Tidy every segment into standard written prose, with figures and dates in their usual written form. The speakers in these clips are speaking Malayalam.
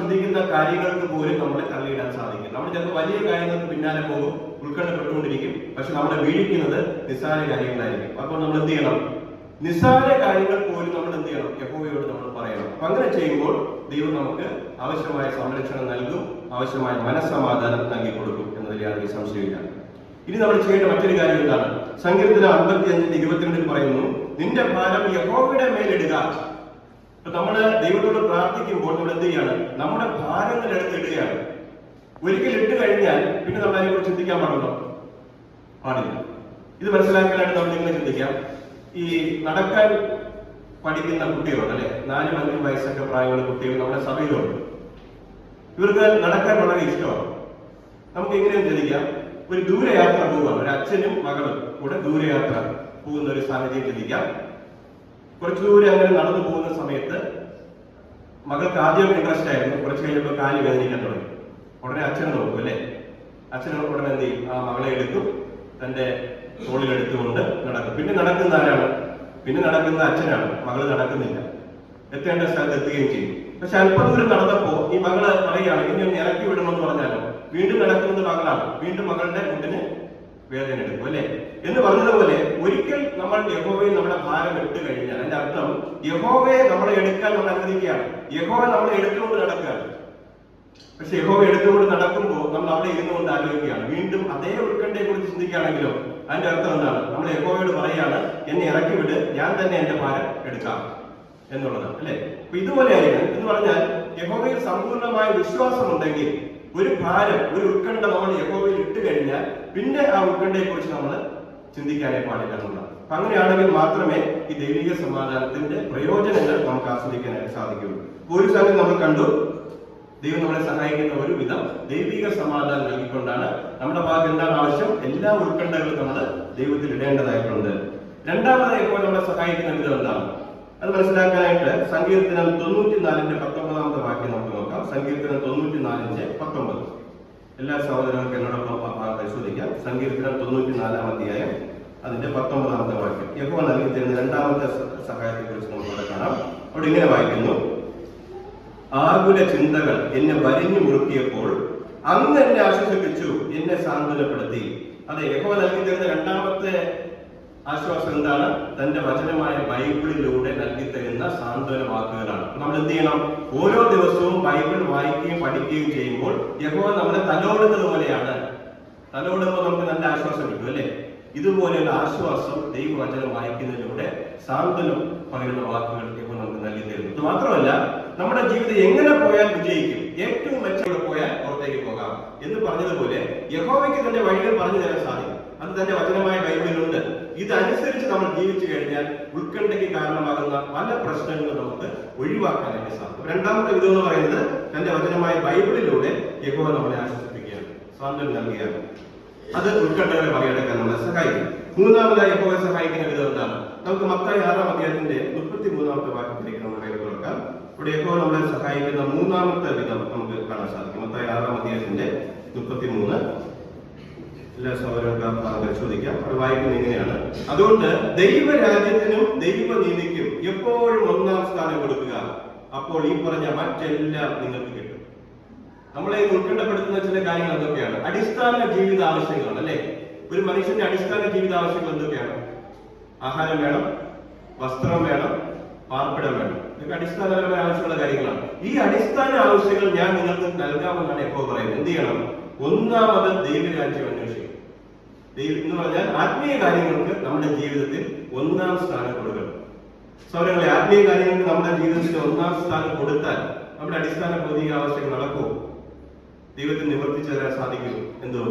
ചിന്തിക്കുന്ന കാര്യങ്ങൾക്ക് പോലും നമ്മളെ തള്ളിയിടാൻ സാധിക്കും. നമ്മൾ ചിലപ്പോൾ വലിയ കാര്യങ്ങൾക്ക് പിന്നാലെ പോകും, ഉൾക്കൊള്ളപ്പെട്ടുകൊണ്ടിരിക്കും. പക്ഷെ നമ്മളെ വീഴിക്കുന്നത് നിസ്സാര കാര്യങ്ങളായിരിക്കും. അപ്പോൾ നമ്മൾ എന്ത് ചെയ്യണം? നിസ്സാര കാര്യങ്ങൾ പോലും നമ്മൾ എന്ത് ചെയ്യണം? യഹോവയോട് നമ്മൾ പറയണം. അപ്പൊ അങ്ങനെ ചെയ്യുമ്പോൾ ദൈവം നമുക്ക് ആവശ്യമായ സംരക്ഷണം നൽകും, ആവശ്യമായ മനസ്സമാധാനം നൽകി കൊടുക്കും എന്നതിൽ യാതൊരു സംശയമില്ല. ഇനി നമ്മൾ ചെയ്യേണ്ട മറ്റൊരു കാര്യം എന്താണ്? സങ്കീർത്തനം 55:22 പറയുന്നു, നിന്റെ ഭാരം യഹോവയുടെ മേലിടുക. അപ്പൊ നമ്മള് ദൈവത്തോട് പ്രാർത്ഥിക്കുമ്പോൾ നമ്മൾ എന്ത് ചെയ്യാണ്? നമ്മുടെ ഭാരങ്ങൾ എടുത്തിടുകയാണ്. ഒരിക്കൽ ഇട്ട് കഴിഞ്ഞാൽ പിന്നെ നമ്മൾ അതിനെക്കുറിച്ച് ചിന്തിക്കാൻ പാടുണ്ടോ? പാടില്ല. ഇത് മനസ്സിലാക്കാനായിട്ട് നമ്മൾ ഇങ്ങനെ ചിന്തിക്കാം. ഈ നടക്കാൻ പഠിക്കുന്ന കുട്ടികളുണ്ട് അല്ലെ, 4-5 വയസ്സൊക്കെ പ്രായമുള്ള കുട്ടികൾ നമ്മുടെ സഭയിലുണ്ട്. ഇവർക്ക് നടക്കാൻ വളരെ ഇഷ്ടമാണ്. നമുക്ക് എങ്ങനെയും ചിന്തിക്കാം, ഒരു ദൂരയാത്ര പോവുകയാണ്, ഒരു അച്ഛനും മകളും കൂടെ ദൂരയാത്ര പോകുന്ന ഒരു സാഹചര്യം ചിന്തിക്കാം. കുറച്ചു ദൂരം അങ്ങനെ നടന്നു പോകുന്ന സമയത്ത് മകൾക്ക് ആദ്യം ഇൻട്രസ്റ്റ് ആയിരുന്നു. കുറച്ച് കഴിഞ്ഞപ്പോൾ കാല് വേദനിക്കാൻ തുടങ്ങി. ഉടനെ അച്ഛനെ നോക്കും അല്ലെ, അച്ഛനെ ഉടനെ എന്ത് ചെയ്യും? ആ മകളെ എടുക്കും, തന്റെ തോളിലെടുത്തുകൊണ്ട് നടക്കും. പിന്നെ നടക്കുന്ന ആരാണ്? പിന്നെ നടക്കുന്ന അച്ഛനാണ്. മകള് നടക്കുന്നില്ല, എത്തേണ്ട സ്ഥലത്ത് എത്തുകയും ചെയ്യും. പക്ഷെ അല്പദൂരം നടന്നപ്പോ ഈ മകള് പറയുകയാണ്, ഇനി ഒന്ന് ഇറക്കി വിടണമെന്ന് പറഞ്ഞാലോ വീണ്ടും നടക്കുന്നത് മകളാണ്. വീണ്ടും മകളുടെ മുട്ടിന് വേദന എടുക്കും അല്ലെ. എന്ന് പറഞ്ഞതുപോലെ ഒരിക്കൽ നമ്മൾ യഹോവയെ നമ്മുടെ ഭാരം ഇട്ട് കഴിഞ്ഞാൽ അതിന്റെ അർത്ഥം യഹോവയെ നമ്മളെ എടുക്കാൻ നമ്മൾ അനുവദിക്കുകയാണ്. യഹോവ നമ്മളെ എടുത്തുകൊണ്ട് നടക്കുകയാണ്. പക്ഷെ യഹോവ എടുത്തുകൊണ്ട് നടക്കുമ്പോൾ നമ്മൾ അവിടെ ഇരുന്നുകൊണ്ട് ആലോചിക്കുകയാണ്. വീണ്ടും അതേ ഉത്കണ്ഠയെ കുറിച്ച് ചിന്തിക്കുകയാണെങ്കിലോ അതിന്റെ അർത്ഥം എന്താണ്? നമ്മൾ യഹോവയോട് പറയാണ്, എന്നെ ഇറക്കി വിട്, ഞാൻ തന്നെ എന്റെ ഭാരം എടുക്കാം എന്നുള്ളതാണ് അല്ലെ. അപ്പൊ ഇതുപോലെ ആയിരിക്കണം എന്ന് പറഞ്ഞാൽ യഹോവയിൽ സമ്പൂർണ്ണമായ വിശ്വാസമുണ്ടെങ്കിൽ ഒരു ഭാരം, ഒരു ഉത്കണ്ഠ നമ്മൾ യഹോവയിൽ ഇട്ട് കഴിഞ്ഞാൽ പിന്നെ ആ ഉത്കണ്ഠയെ കുറിച്ച് നമ്മൾ ചിന്തിക്കാനേ പാടില്ല എന്നുള്ളതാണ്. അപ്പൊ അങ്ങനെയാണെങ്കിൽ മാത്രമേ ഈ ദൈവിക സമാധാനത്തിന്റെ പ്രയോജനങ്ങൾ നമുക്ക് ആസ്വദിക്കാനായിട്ട് സാധിക്കുകയുള്ളൂ. ഒരു സമയം നമ്മൾ കണ്ടു, ദൈവം നമ്മളെ സഹായിക്കുന്ന ഒരു വിധം ദൈവിക സമാധാനം നൽകിക്കൊണ്ടാണ്. നമ്മുടെ ഭാഗത്ത് എന്താണ് ആവശ്യം? എല്ലാ ഉത്കണ്ഠകളും നമ്മൾ ദൈവത്തിൽ ഇടേണ്ടതായിട്ടുണ്ട്. രണ്ടാമതായി ഇപ്പോൾ നമ്മളെ സഹായിക്കുന്ന വിധം എന്താണ്? അത് മനസ്സിലാക്കാനായിട്ട് സങ്കീർത്തനം 94:19 വാക്യം നമുക്ക് നോക്കാം. സങ്കീർത്തനം 94:19. എല്ലാ സഹോദരങ്ങൾക്കും എന്നോടൊപ്പം പരിശോധിക്കാം. സങ്കീർത്തനം 94 അതിന്റെ 19 വാക്യം. യഹോവ നൽകി തരുന്ന രണ്ടാമത്തെ സഹായത്തെ കുറിച്ച് നമുക്ക് കാണാം. അവിടെ ഇങ്ങനെ വായിക്കുന്നു, ആകുല ചിന്തകൾ എന്നെ വരിഞ്ഞു മുറുക്കിയപ്പോൾ അങ്ങ് എന്നെ ആശ്വസിപ്പിച്ചു, എന്നെ സാന്ത്വനപ്പെടുത്തി. അതെ, യഹോവ നൽകി തരുന്ന രണ്ടാമത്തെ ആശ്വാസം എന്താണ്? തന്റെ വചനമായ ബൈബിളിലൂടെ നൽകി തരുന്ന സാന്ത്വന വാക്കുകളാണ്. നമ്മൾ എന്ത് ചെയ്യണം? ഓരോ ദിവസവും ബൈബിൾ വായിക്കുകയും പഠിക്കുകയും ചെയ്യുമ്പോൾ യഹോവ നമ്മളെ തലോടുന്നത് പോലെയാണ്. തലോടുമ്പോൾ നമുക്ക് നല്ല ആശ്വാസം കിട്ടും അല്ലെ. ഇതുപോലെയുള്ള ആശ്വാസം ദൈവവചനം വായിക്കുന്നതിലൂടെ സാന്ത്വനം പകരുന്ന വാക്കുകൾ യഹോവ നമുക്ക് നൽകി തരുന്നു. ഇത് മാത്രമല്ല, നമ്മുടെ ജീവിതം എങ്ങനെ പോയാൽ വിജയിക്കും, ഏറ്റവും മെച്ചം പോയാൽ പുറത്തേക്ക് പോകാം എന്ന് പറഞ്ഞതുപോലെ യഹോവയ്ക്ക് തന്റെ വഴികൾ പറഞ്ഞു തരാൻ സാധിക്കും. അത് തന്റെ വചനമായ ബൈബിളിലുണ്ട്. ഇതനുസരിച്ച് നമ്മൾ ജീവിച്ചു കഴിഞ്ഞാൽ ഉത്കണ്ഠയ്ക്ക് കാരണമാകുന്ന പല പ്രശ്നങ്ങളും നമുക്ക് ഒഴിവാക്കാനായിട്ട് സാധിക്കും. രണ്ടാമത്തെ വിധം എന്ന് പറയുന്നത് തന്റെ വചനമായ ബൈബിളിലൂടെ യഹോവ നമ്മളെ ആശ്വസിപ്പിക്കുകയാണ്, സാന്ത്വനം നൽകുകയാണ്. അത് ഉത്കണ്ഠകളെ മറികടക്കാൻ നമ്മളെ സഹായിക്കും. മൂന്നാമതായി യഹോവ സഹായിക്കുന്ന വിധം എന്താണ്? നമുക്ക് മത്തായി 6-33 വാക്യത്തിലേക്ക് നമ്മൾ കൈ തുറക്കാം. ഇവിടെ യഹോവ നമ്മളെ സഹായിക്കുന്ന മൂന്നാമത്തെ വിധം നമുക്ക് കാണാൻ സാധിക്കും. മത്തായി 6:33. എല്ലാ സഹോദരങ്ങൾക്കും പരിശോധിക്കാം. അത് വായിക്കുന്നത് ഇങ്ങനെയാണ്, അതുകൊണ്ട് ദൈവരാജ്യത്തിനും ദൈവനീതിക്കും എപ്പോഴും 1-ാം സ്ഥാനം കൊടുക്കുക, അപ്പോൾ ഈ പറഞ്ഞ മറ്റെല്ലാം നിങ്ങൾക്ക് കിട്ടും. നമ്മളെ ഉത്കണ്ഠപ്പെടുത്തുന്ന ചില കാര്യങ്ങൾ എന്തൊക്കെയാണ്? അടിസ്ഥാന ജീവിത ആവശ്യങ്ങളാണ് അല്ലെ. ഒരു മനുഷ്യന്റെ അടിസ്ഥാന ജീവിത ആവശ്യങ്ങൾ എന്തൊക്കെയാണ്? ആഹാരം വേണം, വസ്ത്രം വേണം, പാർപ്പിടം വേണം. ഇതൊക്കെ അടിസ്ഥാനപരമായ ആവശ്യമുള്ള കാര്യങ്ങളാണ്. ഈ അടിസ്ഥാന ആവശ്യങ്ങൾ ഞാൻ നിങ്ങൾക്ക് നൽകാമെന്നാണ് യഹോവ പറയുന്നത്. എന്ത് ചെയ്യണം? ഒന്നാമത് ദൈവരാജ്യം അന്വേഷിക്കും. എന്ന് പറഞ്ഞാൽ ആത്മീയ കാര്യങ്ങൾക്ക് നമ്മുടെ ജീവിതത്തിൽ 1-ാം സ്ഥാനം കൊടുക്കണം. സൗരങ്ങളെ, ആത്മീയ കാര്യങ്ങൾക്ക് നമ്മുടെ ജീവിതത്തിൽ 1-ാം സ്ഥാനം കൊടുത്താൽ നമ്മുടെ അടിസ്ഥാന ഭൗതിക ആവശ്യങ്ങൾ നടക്കും. ദൈവത്തിന് നിവർത്തിച്ചു തരാൻ സാധിക്കും. എന്തോ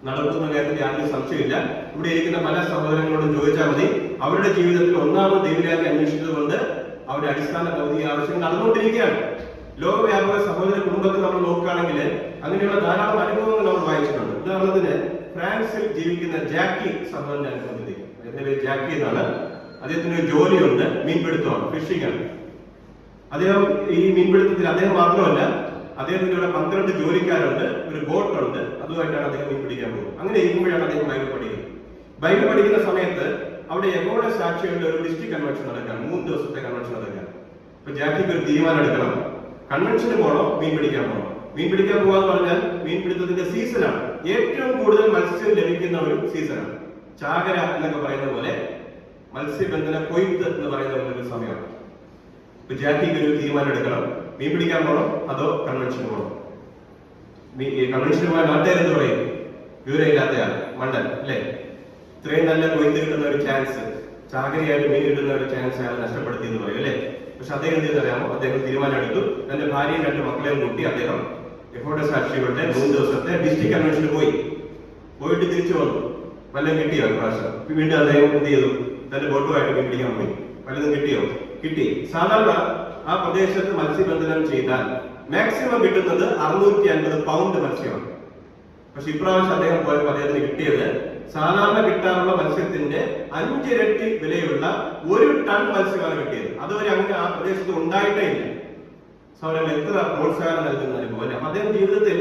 നടക്കുന്ന കാര്യത്തിൽ യാതൊരു സംശയമില്ല. ഇവിടെ ഇരിക്കുന്ന പല സഹോദരങ്ങളോടും ചോദിച്ചാൽ മതി, അവരുടെ ജീവിതത്തിൽ 1-ാമത് ദൈവരാജ്യം അന്വേഷിച്ചതുകൊണ്ട് അവരുടെ അടിസ്ഥാന ഭൗതിക ആവശ്യങ്ങൾ നടന്നുകൊണ്ടിരിക്കുകയാണ്. ലോകവ്യാപക സഹോദര കുടുംബത്തിൽ നമ്മൾ നോക്കുകയാണെങ്കിൽ അങ്ങനെയുള്ള ധാരാളം അനുഭവങ്ങൾ നമ്മൾ വായിച്ചിട്ടുണ്ട്. ഉദാഹരണത്തിന് ഫ്രാൻസിൽ ജീവിക്കുന്ന ജാക്കി സഹോദരന്റെ അനുഭവം. അദ്ദേഹത്തിന്റെ പേര് ജാക്കി എന്നാണ്. അദ്ദേഹത്തിന് ഒരു ജോലിയുണ്ട്, മീൻപിടുത്തമാണ്, ഫിഷിംഗ് ആണ്. അദ്ദേഹം ഈ മീൻപിടുത്തത്തിൽ അദ്ദേഹം മാത്രമല്ല, അദ്ദേഹത്തിന്റെ ഇവിടെ 12 ജോലിക്കാരുണ്ട്, ഒരു ബോട്ടുണ്ട്. അതുമായിട്ടാണ് അദ്ദേഹം മീൻ പിടിക്കാൻ പോകുന്നത്. അങ്ങനെ ഇരിക്കുമ്പോഴാണ് അദ്ദേഹം ബൈബിൾ പഠിക്കുന്നത്. ബൈബിൾ പഠിക്കുന്ന സമയത്ത് അവിടെ യഹോവയുടെ സാക്ഷികളുടെ ഒരു ഡിസ്ട്രിക്ട് കൺവെൻഷൻ നടക്കാൻ, 3 ദിവസത്തെ കൺവെൻഷൻ നടക്കാൻ. അപ്പൊ ജാക്കിക്ക് ഒരു തീരുമാനം എടുക്കണം. കൺവെൻഷന് പോകണോ മീൻ പിടിക്കാൻ പോകണോ? മീൻ പിടിക്കാൻ പോകാന്ന് പറഞ്ഞാൽ മീൻ പിടുത്തത്തിന്റെ സീസണാണ്. ഏറ്റവും കൂടുതൽ മത്സ്യം ലഭിക്കുന്ന ഒരു സീസണാണ്. ചാകര എന്നൊക്കെ പറയുന്ന പോലെ മത്സ്യബന്ധന കൊയ്ത്ത് എന്ന് പറയുന്ന ഒരു സമയമാണ്. ഇപ്പൊ ജാക്കിക്ക് ഒരു തീരുമാനം എടുക്കണം, മീൻ പിടിക്കാൻ പോകണോ അതോ കൺവെൻഷന് പോകണോ? കൺവെൻഷന് പോകാൻ നാട്ടുകാരെന്ന് പറയും വിവരമില്ലാത്തയാണ്, മണ്ടൻ അല്ലെ? ഇത്രയും നല്ല കൊയ്ത്ത് കിട്ടുന്ന ഒരു ചാൻസ്, ചാകരയായിട്ട് മീൻ കിട്ടുന്ന ഒരു ചാൻസ് അയാൾ നഷ്ടപ്പെടുത്തി എന്ന് പറയും അല്ലെ? പക്ഷെ അദ്ദേഹം എന്തെന്ന് അറിയാമോ? അദ്ദേഹം തീരുമാനം എടുത്തു. തന്റെ ഭാര്യയും 2 മക്കളെയും കൂട്ടി അദ്ദേഹം യഹോവയുടെ സാക്ഷികളുടെ 3 ദിവസത്തെ ഡിസ്ട്രിക്ട് കൺവെൻഷന് പോയിട്ട് തിരിച്ചു വന്നു. വല്ലതും കിട്ടിയോ പ്രാവശ്യം? വീണ്ടും അദ്ദേഹം എന്ത് ചെയ്തു? തന്റെ ബോട്ടുമായിട്ട് മീൻ പിടിക്കാൻ പോയി. വല്ലതും കിട്ടിയോ? കിട്ടി. സാധാരണ ആ പ്രദേശത്ത് മത്സ്യബന്ധനം ചെയ്താൽ മാക്സിമം കിട്ടുന്നത് 650 പൗണ്ട് മത്സ്യമാണ്. പക്ഷെ ഇപ്രാവശ്യം അദ്ദേഹം പോയപ്പോൾ അദ്ദേഹത്തിന് കിട്ടിയത് സാധാരണ കിട്ടാറുള്ള മത്സ്യത്തിന്റെ 5 ഇരട്ടി വിലയുള്ള 1 ടൺ മത്സ്യമാണ് കിട്ടിയത്. അതുവരെ അങ്ങനെ ആ പ്രദേശത്ത് ഉണ്ടായിട്ടേ ഇല്ല. സൗരങ്ങൾ എത്ര പ്രോത്സാഹനം നൽകുന്ന അനുഭവം അല്ലെ? അദ്ദേഹം ജീവിതത്തിൽ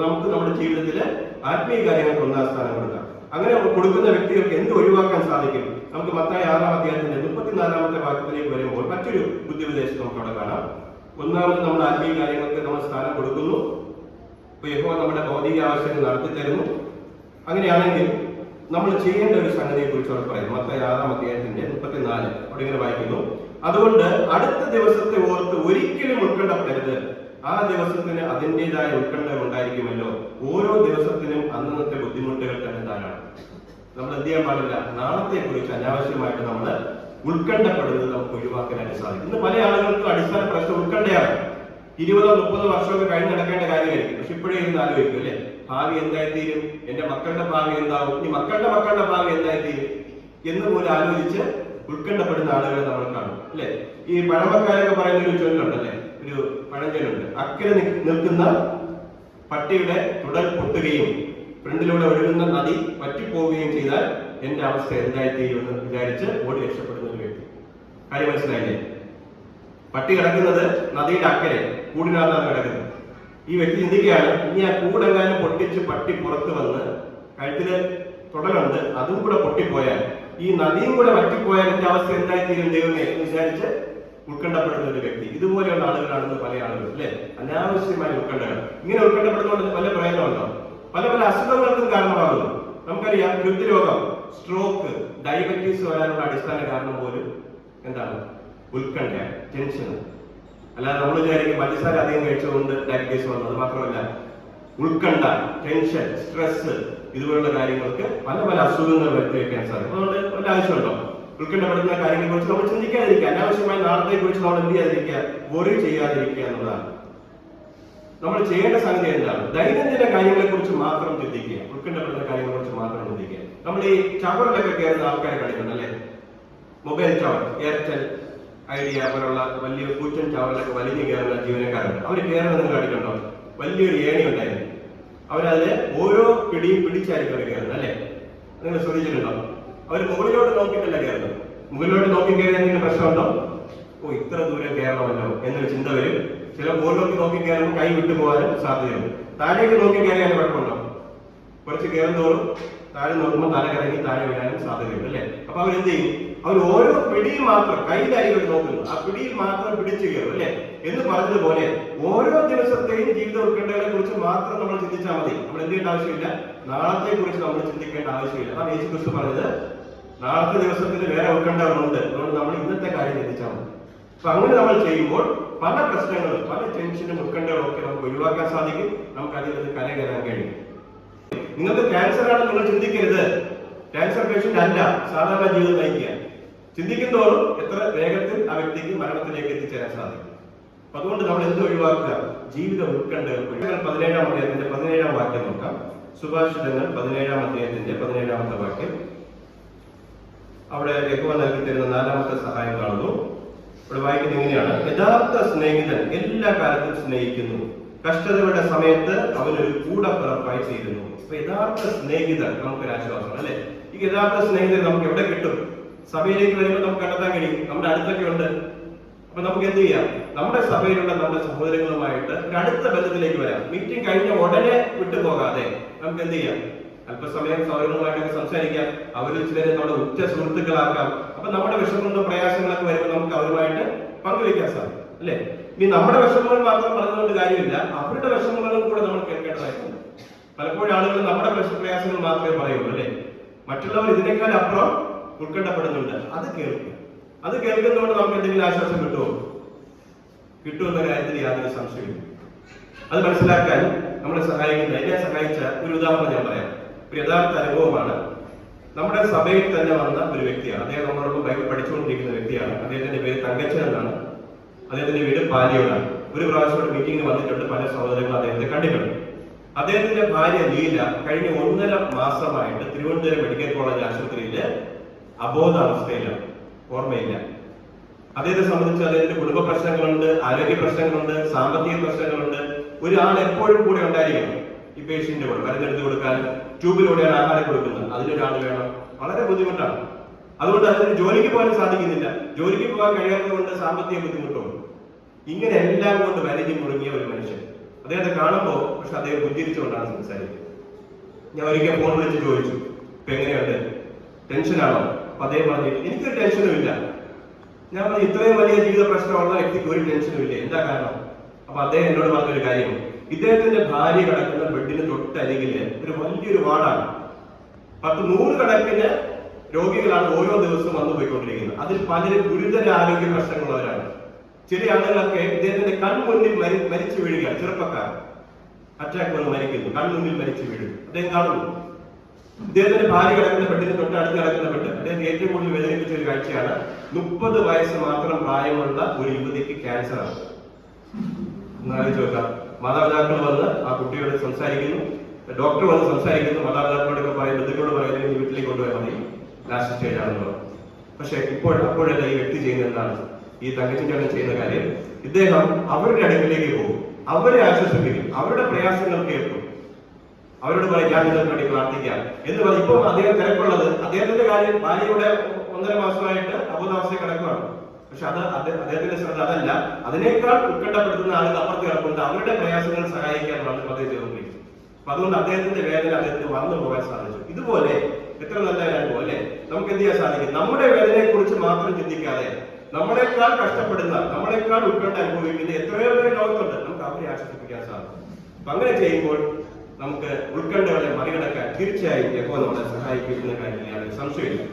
നമുക്ക് നമ്മുടെ ജീവിതത്തില് ആത്മീയ കാര്യങ്ങൾക്ക് 1-ാം സ്ഥാനം കൊടുക്കാം. അങ്ങനെ കൊടുക്കുന്ന വ്യക്തികൾക്ക് എന്ത് ഒഴിവാക്കാൻ സാധിക്കും? നമുക്ക് മത്തായി 6-ാം അധ്യായത്തിന്റെ 34-ാമത്തെ വാക്യത്തിലേക്ക് വരുമ്പോൾ മറ്റൊരു ബുദ്ധിപദേശം നമുക്ക് അവിടെ കാണാം. ഒന്നാമത് നമ്മൾ ആത്മീയ കാര്യങ്ങൾക്ക് നമ്മൾ സ്ഥാനം കൊടുക്കുന്നു. ഇപ്പൊ യഹോവ നമ്മുടെ ഭൗതിക ആവശ്യങ്ങൾ നടത്തി തരുന്നു. അങ്ങനെയാണെങ്കിൽ നമ്മൾ ചെയ്യേണ്ട ഒരു സംഗതിയെ കുറിച്ച് അവിടെ പറയുന്നു. മത്തായി 6-ാം അധ്യായത്തിന്റെ 34 അവിടെ ഇങ്ങനെ വായിക്കുന്നു: അതുകൊണ്ട് അടുത്ത ദിവസത്തെ ഓർത്ത് ഒരിക്കലും ഉത്കണ്ഠപ്പെടരുത്. ആ ദിവസത്തിന് അതിൻ്റെതായ ഉത്കണ്ഠ ഉണ്ടായിരിക്കുമല്ലോ. ഓരോ ദിവസത്തിനും അന്നത്തെ ബുദ്ധിമുട്ടുകൾ തന്നെ ധാരാളം. നമ്മൾ എന്ത് ചെയ്യാൻ പാടില്ല? നാളത്തെ കുറിച്ച് അനാവശ്യമായിട്ട് നമ്മൾ ഉത്കണ്ഠപ്പെടുന്നത് നമുക്ക് ഒഴിവാക്കാനായിട്ട് സാധിക്കും. ഇന്ന് പല ആളുകൾക്കും അടിസ്ഥാന പ്രശ്നം ഉത്കണ്ഠയാണ്. 20-30 വർഷമൊക്കെ കഴിഞ്ഞ് നടക്കേണ്ട കാര്യമായിരിക്കും. പക്ഷെ ഇപ്പോഴേ ഇരുന്ന് ആലോചിക്കും അല്ലെ? ഭാവി എന്തായിത്തീരും, എന്റെ മക്കളുടെ ഭാവി എന്താവും, ഇനി മക്കളുടെ ഭാവി എന്തായിത്തീരും എന്ന് പോലും ആലോചിച്ച് ഉത്കണ്ഠപ്പെടുന്ന ആളുകളെ നമ്മൾ കാണും അല്ലെ? ഈ പഴമക്കാരൊക്കെ പറയുന്ന ഒരു ചൊല്ലുണ്ടല്ലേ, ഒരു പഴഞ്ചൊല്ലുണ്ട്: അക്കരെ നിൽക്കുന്ന പട്ടിയുടെ തുടൽ പൊട്ടുകയും ഫ്രണ്ടിലൂടെ ഒഴുകുന്ന നദി വറ്റിപ്പോവുകയും ചെയ്താൽ എന്റെ അവസ്ഥ എന്തായിത്തീരും എന്ന് വിചാരിച്ച് ഓടി രക്ഷപ്പെടുന്ന ഒരു വ്യക്തി. കാര്യം മനസ്സിലായില്ലേ? പട്ടി കിടക്കുന്നത് നദിയുടെ അക്കരെ കൂടിനകത്താണ് കിടക്കുന്നത്. ഈ വ്യക്തി ചിന്തിക്കുകയാണ്, ഇനി ആ കൂടെങ്ങാനും പൊട്ടിച്ച് പട്ടി പുറത്ത് വന്ന് കഴുത്തില് തുടലുണ്ട്, അതും കൂടെ പൊട്ടിപ്പോയാൽ, ഈ നദിയും കൂടെ വറ്റിപ്പോയാൽ എന്റെ അവസ്ഥ എന്തായിത്തീരും ദൈവമേ എന്ന് വിചാരിച്ച് ഉത്കണ്ഠപ്പെടുന്ന ഒരു വ്യക്തി. ഇതുപോലെയുള്ള ആളുകളാണെന്ന് പല ആളുകളും അല്ലെ? അനാവശ്യമായ ഉത്കണ്ഠകൾ. ഇങ്ങനെ ഉത്കണ്ഠപ്പെടുന്നതുകൊണ്ട് പല പ്രയോജനമുണ്ടോ? പല അസുഖങ്ങൾക്കും കാരണമാകുന്നു. നമുക്കറിയാം, ഹൃദ്രോഗം, സ്ട്രോക്ക്, ഡയബറ്റീസ് വരാനുള്ള അടിസ്ഥാന കാരണം പോലും എന്താണ്? ഉത്കണ്ഠ, ടെൻഷൻ. അല്ലാതെ നമ്മൾ വിചാരിക്കും പഞ്ചസാര അധികം കഴിച്ചുകൊണ്ട് ഡയബറ്റീസ് വന്നത്. മാത്രമല്ല, ഉത്കണ്ഠ, ടെൻഷൻ, സ്ട്രെസ് ഇതുപോലുള്ള കാര്യങ്ങൾക്ക് പല അസുഖങ്ങൾ വരുത്തി വെക്കാൻ സാധിക്കും. അതുകൊണ്ട് വല്ല ആവശ്യമുണ്ടോ? ഉത്കണ്ഠപ്പെടുന്ന കാര്യങ്ങളെ കുറിച്ച് നമ്മൾ ചിന്തിക്കാതിരിക്കുക. അനാവശ്യമായ നാളത്തെ കുറിച്ച് നമ്മൾ എന്ത് ചെയ്യാതിരിക്കുക? വറി ചെയ്യാതിരിക്കുക എന്നുള്ളതാണ് നമ്മൾ ചെയ്യേണ്ട സംഗതി. എന്താണ്? ദൈനംദിന കാര്യങ്ങളെ കുറിച്ച് മാത്രം ചിന്തിക്കുക. ഉത്കണ്ഠപ്പെടുന്ന കാര്യങ്ങളെ കുറിച്ച് മാത്രം ചിന്തിക്കുക. നമ്മൾ ഈ ടവറിലൊക്കെ കയറുന്ന ആൾക്കാരെ കണ്ടിട്ടുണ്ട് അല്ലെ? മൊബൈൽ ടവർ, എയർടെൽ, ഐഡിയ പോലുള്ള വലിയ കൂറ്റൻ ടവറിലൊക്കെ വലിഞ്ഞു കയറുന്ന ജീവനക്കാരുണ്ട്. അവർ കയറുന്നത് നിങ്ങൾ കണ്ടിട്ടുണ്ടോ? വലിയൊരു ഏണി ഉണ്ടായിരുന്നു. അവരതില് ഓരോ പിടിയും പിടിച്ചായിരിക്കും അവർ കയറുന്നത് അല്ലെ? നിങ്ങൾ ശ്രദ്ധിച്ചിട്ടുണ്ടോ? അവർ മുകളിലോട്ട് നോക്കിയിട്ടല്ല കയറുന്നത്. മുകളിലോട്ട് നോക്കി കയറിയ എന്തെങ്കിലും പ്രശ്നമുണ്ടോ? ഓ, ഇത്ര ദൂരം കയറണമല്ലോ എന്നൊരു ചിന്ത വരും. ചില മുകളിലോട്ട് നോക്കി കയറുമ്പോൾ കൈ വിട്ടു പോകാനും സാധ്യതയുണ്ട്. താഴേക്ക് നോക്കി കയറിയാൽ കുഴപ്പമുണ്ടോ? കുറച്ച് കയറുന്നതോറും താഴെ നോക്കുമ്പോൾ തല കറങ്ങി താഴെ വീഴാനും സാധ്യതയുണ്ട് അല്ലെ? അപ്പൊ അവരെന്ത് ചെയ്യും? അവർ ഓരോ പിടിയിൽ മാത്രം, കൈയിലായിരിക്കും നോക്കുന്നു, ആ പിടിയിൽ മാത്രം പിടിച്ചു കയറും അല്ലെ? എന്ന് പറഞ്ഞതുപോലെ ഓരോ ദിവസത്തെയും ജീവിത ഉത്കണ്ഠകളെ കുറിച്ച് മാത്രം നമ്മൾ ചിന്തിച്ചാൽ മതി. നമ്മൾ എന്ത് ചെയ്യേണ്ട ആവശ്യമില്ല? നാളത്തെ കുറിച്ച് നമ്മൾ ചിന്തിക്കേണ്ട ആവശ്യമില്ല. അതാണ് യേശു ക്രിസ്തു പറഞ്ഞത്, നാളത്തെ ദിവസത്തിന് വേറെ ഉത്കണ്ഠകളുണ്ട്, അതുകൊണ്ട് നമ്മൾ ഇന്നത്തെ കാര്യം ചിന്തിച്ചാൽ മതി. അപ്പൊ അങ്ങനെ നമ്മൾ ചെയ്യുമ്പോൾ പല പ്രശ്നങ്ങളും, പല ടെൻഷനും ഉത്കണ്ഠകളും ഒക്കെ നമുക്ക് ഒഴിവാക്കാൻ സാധിക്കും. നമുക്ക് അതിൽ നിന്ന് കരകയറാൻ കഴിയും. നിങ്ങൾക്ക് ക്യാൻസർ ആണെന്ന് നിങ്ങൾ ചിന്തിക്കരുത്. ക്യാൻസർ പേഷ്യന്റ് അല്ല സാധാരണ ജീവിതം നയിക്കുക. ചിന്തിക്കുന്നതോറും എത്ര വേഗത്തിൽ ആ വ്യക്തിക്ക് മരണത്തിലേക്ക് എത്തിച്ചേരാൻ സാധിക്കും. അപ്പൊ അതുകൊണ്ട് നമ്മൾ എന്ത് ഒഴിവാക്കുക? ജീവിത ഉത്കണ്ഠകൾ. 17-ാം അധ്യായത്തിന്റെ 17-ാം വാക്യം നോക്കാം. സുഭാഷിതങ്ങൾ 17-ാം അധ്യായത്തിന്റെ 17-ാമത്തെ വാക്യം. അവിടെ യഹോവ നൽകി തരുന്ന 4-ാമത്തെ സഹായം കാണുന്നു. ഇവിടെ വായിക്കുന്നത് ഇങ്ങനെയാണ്: യഥാർത്ഥ സ്നേഹിതൻ എല്ലാ കാലത്തും സ്നേഹിക്കുന്നു, കഷ്ടതയുടെ സമയത്ത് അവനൊരു കൂടപ്പിറപ്പായി ചേരുന്നു. അപ്പൊ യഥാർത്ഥ സ്നേഹിതൻ നമുക്കൊരു ആശ്വാസമാണ് അല്ലെ? ഈ യഥാർത്ഥ സ്നേഹിതൻ നമുക്ക് എവിടെ കിട്ടും? സഭയിലേക്ക് വരുമ്പോൾ നമുക്ക് കണ്ടെത്താൻ കഴിയും. നമ്മുടെ അടുത്തൊക്കെ ഉണ്ട്. അപ്പൊ നമുക്ക് എന്ത് ചെയ്യാം? നമ്മുടെ സഭയിലുള്ള നമ്മുടെ സഹോദരങ്ങളുമായിട്ട് ഒരു അടുത്ത ബന്ധത്തിലേക്ക് വരാം. മീറ്റിംഗ് കഴിഞ്ഞ ഉടനെ വിട്ടുപോകാതെ നമുക്ക് എന്ത് ചെയ്യാം? അല്പസമയം സഹോദരങ്ങളുമായിട്ടൊക്കെ സംസാരിക്കാം. അവരിൽ ചിലരെ നമ്മുടെ ഉറ്റ സുഹൃത്തുക്കളാക്കാം. അപ്പൊ നമ്മുടെ വിഷമങ്ങളും പ്രയാസങ്ങളൊക്കെ വരുമ്പോൾ നമുക്ക് അവരുമായിട്ട് പങ്കുവയ്ക്കാൻ സാധിക്കും അല്ലെ? ഇനി നമ്മുടെ വിഷമങ്ങൾ മാത്രം പറഞ്ഞുകൊണ്ട് കാര്യമില്ല, അവരുടെ വിഷമങ്ങളും കൂടെ നമ്മൾ കേൾക്കേണ്ടതായിട്ടുണ്ട്. പലപ്പോഴും ആളുകൾ നമ്മുടെ പ്രയാസങ്ങൾ മാത്രമേ പറയുള്ളൂ അല്ലെ, മറ്റുള്ളവർ ഇതിനേക്കാൾ അപ്പുറം ഉൾക്കൊണ്ടപ്പെടുന്നുണ്ട്. അത് കേൾക്കുക. അത് കേൾക്കുന്നതുകൊണ്ട് നമുക്ക് എന്തെങ്കിലും ആശ്വാസം കിട്ടുമെന്ന കാര്യത്തിൽ യാതൊരു സംശയമില്ല. അത് മനസ്സിലാക്കാൻ നമ്മളെ സഹായിക്കുന്ന, എന്നെ സഹായിച്ച ഒരു ഉദാഹരണം ഞാൻ പറയാം. ഒരു യഥാർത്ഥ അനുഭവമാണ്. നമ്മുടെ സഭയിൽ തന്നെ വന്ന ഒരു വ്യക്തിയാണ്. അദ്ദേഹം നമ്മളോടൊപ്പം ബൈബിൾ പഠിച്ചുകൊണ്ടിരിക്കുന്ന വ്യക്തിയാണ്. അദ്ദേഹത്തിന്റെ പേര് തങ്കച്ചൻ എന്നാണ്. അദ്ദേഹത്തിന്റെ വീട് പാലിയോടാണ്. ഒരു പ്രാവശ്യം ഒരു മീറ്റിംഗിന് വന്നിട്ടുണ്ട്. പല സഹോദരങ്ങളും അദ്ദേഹത്തെ കണ്ടിട്ടുണ്ട്. അദ്ദേഹത്തിന്റെ ഭാര്യ ലീല കഴിഞ്ഞ 1.5 മാസമായിട്ട് തിരുവനന്തപുരം മെഡിക്കൽ കോളേജ് ആശുപത്രിയില് അബോധാവസ്ഥയിലാണ്, ഓർമ്മയില്ല. അദ്ദേഹത്തെ സംബന്ധിച്ച് അദ്ദേഹത്തിന്റെ കുടുംബ പ്രശ്നങ്ങളുണ്ട്, ആരോഗ്യ പ്രശ്നങ്ങളുണ്ട്, സാമ്പത്തിക പ്രശ്നങ്ങളുണ്ട്. ഒരാൾ എപ്പോഴും കൂടെ ഉണ്ടായിരിക്കണം. ഈ പേഷ്യന്റിന്റെ കൂടെ മരുന്നെടുത്ത് കൊടുക്കാൻ, ട്യൂബിലൂടെയാണ് ആഹാരം കൊടുക്കുന്നത്, അതിനൊരാൾ വേണം. വളരെ ബുദ്ധിമുട്ടാണ്. അതുകൊണ്ട് അതിന് ജോലിക്ക് പോകാൻ സാധിക്കുന്നില്ല. ജോലിക്ക് പോകാൻ കഴിയാത്തത് കൊണ്ട് സാമ്പത്തിക ബുദ്ധിമുട്ടുണ്ട്. ഇങ്ങനെ എല്ലാം കൊണ്ട് വരഞ്ഞു മുടങ്ങിയ ഒരു മനുഷ്യൻ. അദ്ദേഹത്തെ കാണുമ്പോൾ പക്ഷെ അദ്ദേഹം പുഞ്ചിരിച്ചുകൊണ്ടാണ് സംസാരിക്കുന്നത്. ഞാൻ ഒരിക്കൽ ഫോൺ വിളിച്ച് ചോദിച്ചു, ഇപ്പൊ എങ്ങനെയുണ്ട്, ടെൻഷനാണോ? അപ്പൊ അദ്ദേഹം പറഞ്ഞു, എനിക്കൊരു ടെൻഷനും ഇല്ല. ഞാൻ പറഞ്ഞു, ഇത്രയും വലിയ ജീവിത പ്രശ്നമുള്ള വ്യക്തിക്ക് ഒരു ടെൻഷനും ഇല്ല, എന്താ കാരണം? അപ്പൊ അദ്ദേഹം എന്നോട് പറഞ്ഞൊരു കാര്യം, ഇദ്ദേഹത്തിന്റെ ഭാര്യ കിടക്കുന്ന ബെഡിന് തൊട്ടരികില് ഒരു വലിയൊരു വാർഡാണ്. 100 കണക്കിന് രോഗികളാണ് ഓരോ ദിവസവും വന്നു പോയിക്കൊണ്ടിരിക്കുന്നത്. അതിൽ പലരും ഗുരുതര ആരോഗ്യ പ്രശ്നങ്ങളുള്ളവരാണ്. ചില ആളുകളൊക്കെ ഇദ്ദേഹത്തിന്റെ കൺമുന്നിൽ മരിച്ചു വീഴുകയാണ്. ചെറുപ്പക്കാർ അറ്റാക്ക് വന്ന് മരിക്കുന്നു, കൺമുന്നിൽ മരിച്ചു വീഴും. അദ്ദേഹം കാണുന്നു. ഇദ്ദേഹത്തിന്റെ ഭാര്യ കിടക്കുന്ന ബെഡിന് തൊട്ടടുത്ത് കിടക്കുന്ന ബെഡ്. അദ്ദേഹം ഏറ്റവും കൂടുതൽ വേദനിപ്പിച്ച ഒരു കാഴ്ചയാണ്, 30 വയസ്സ് മാത്രം പ്രായമുള്ള ഒരു യുവതിക്ക് ക്യാൻസർ ആണ്. എന്നാലോചിച്ച് നോക്കാം. മാതാപിതാക്കൾ വന്ന് ആ കുട്ടിയോട് സംസാരിക്കുന്നു, ഡോക്ടർ വന്ന് സംസാരിക്കുന്നു, മാതാപിതാക്കളോടൊക്കെ പറയും, ബന്ധുക്കളോട് പറയുന്നത് വീട്ടിലേക്ക് കൊണ്ടുപോയാൽ മതി, ലാസ്റ്റ് സ്റ്റേജ് ആണെന്ന്. പക്ഷെ അപ്പോഴല്ല ഈ വ്യക്തി ചെയ്യുന്ന എന്താണ്, ഈ തങ്കച്ചിന്റെ ചെയ്യുന്ന കാര്യം, ഇദ്ദേഹം അവരുടെ അടുക്കിലേക്ക് പോകും, അവരെ ആശ്വസിപ്പിക്കും, അവരുടെ പ്രയാസങ്ങൾ കേൾക്കും, അവരോട് പറയും ഞാൻ നിങ്ങൾക്ക് വേണ്ടി പ്രാർത്ഥിക്കാം എന്ന് പറയും. ഇപ്പൊ അദ്ദേഹം തിരക്കുള്ളത് അദ്ദേഹത്തിന്റെ കാര്യം, ഭാര്യയുടെ 1.5 മാസമായിട്ട് അബോധാവസ്ഥയിൽ കിടക്കുകയാണ്. പക്ഷെ അത് അദ്ദേഹത്തിന്റെ ശ്രദ്ധ അതല്ല, അതിനേക്കാൾ ഉത്കണ്ഠപ്പെടുത്തുന്ന ആളുകൾ അപ്പുറത്ത് കിടപ്പുണ്ട്, അവരുടെ പ്രയാസങ്ങൾ സഹായിക്കാനാണ് അദ്ദേഹം ചെയ്തുകൊണ്ടിരിക്കുന്നത്. അപ്പൊ അതുകൊണ്ട് അദ്ദേഹത്തിന്റെ വേദന അദ്ദേഹത്തിന് മറന്നു പോകാൻ സാധിച്ചു. ഇതുപോലെ എത്ര നല്ല അനുഭവം അല്ലെ, നമുക്ക് എന്ത് ചെയ്യാൻ സാധിക്കും? നമ്മുടെ വേദനയെ കുറിച്ച് മാത്രം ചിന്തിക്കാതെ നമ്മളെക്കാൾ കഷ്ടപ്പെടുന്ന, നമ്മളെക്കാൾ ഉത്കണ്ഠ അനുഭവിക്കുന്ന എത്രയോ പേര് ലോകത്തുണ്ട്, നമുക്ക് അവരെ ആശ്വസിപ്പിക്കാൻ സാധിക്കും. അപ്പൊ അങ്ങനെ ചെയ്യുമ്പോൾ നമുക്ക് ഉത്കണ്ഠകളെ മറികടക്കാൻ തീർച്ചയായും യഹോവ നമ്മളെ സഹായിക്കുന്ന കാര്യത്തിൽ യാതൊരു സംശയമില്ല.